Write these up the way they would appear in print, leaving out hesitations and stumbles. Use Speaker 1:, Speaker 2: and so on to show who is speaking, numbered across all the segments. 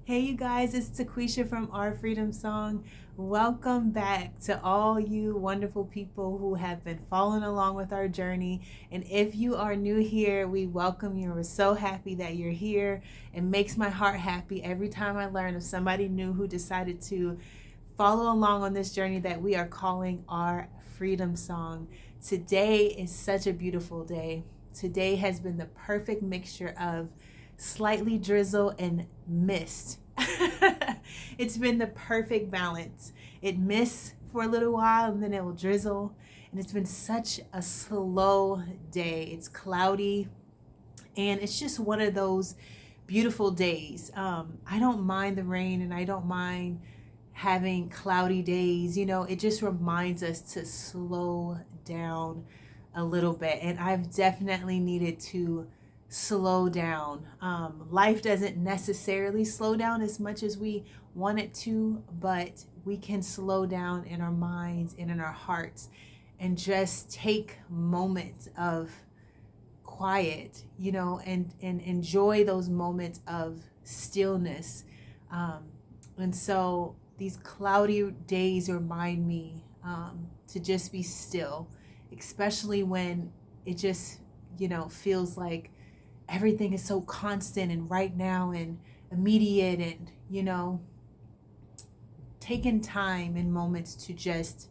Speaker 1: Hey you guys, it's Taquisha from Our Freedom Song. Welcome back to all you wonderful people who have been following along with our journey. And if you are new here, we welcome you. We're so happy that you're here. It makes my heart happy every time I learn of somebody new who decided to follow along on this journey that we are calling Our Freedom Song. Today is such a beautiful day. Today has been the perfect mixture of slightly drizzle and mist. It's been the perfect balance. It mists for a little while and then it will drizzle. And it's been such a slow day. It's cloudy and it's just one of those beautiful days. I don't mind the rain and I don't mind having cloudy days. You know, it just reminds us to slow down a little bit. And I've definitely needed to slow down. Life doesn't necessarily slow down as much as we want it to, but we can slow down in our minds and in our hearts and just take moments of quiet, you know, and enjoy those moments of stillness. And so these cloudy days remind me to just be still, especially when it just, you know, feels like everything is so constant and right now and immediate, and you know, taking time and moments to just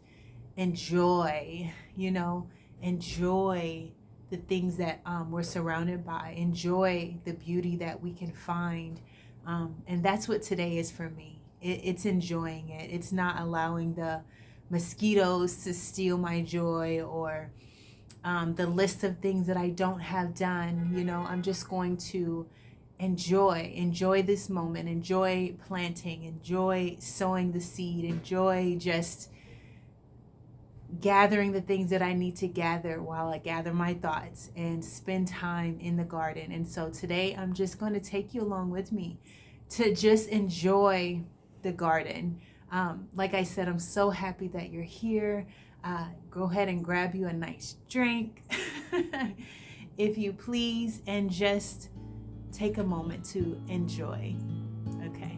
Speaker 1: enjoy, you know, enjoy the things that we're surrounded by, enjoy the beauty that we can find, and that's what today is for me. It's enjoying it. It's not allowing the mosquitoes to steal my joy or the list of things that I don't have done. You know, I'm just going to enjoy this moment, enjoy planting, enjoy sowing the seed, enjoy just gathering the things that I need to gather while I gather my thoughts and spend time in the garden. And so today I'm just going to take you along with me to just enjoy the garden. Like I said, I'm so happy that you're here. Go ahead and grab you a nice drink, if you please, and just take a moment to enjoy. Okay.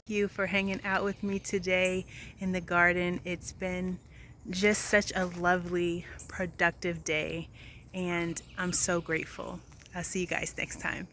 Speaker 1: you for hanging out with me today in the garden. It's been just such a lovely, productive day, and I'm so grateful. I'll see you guys next time.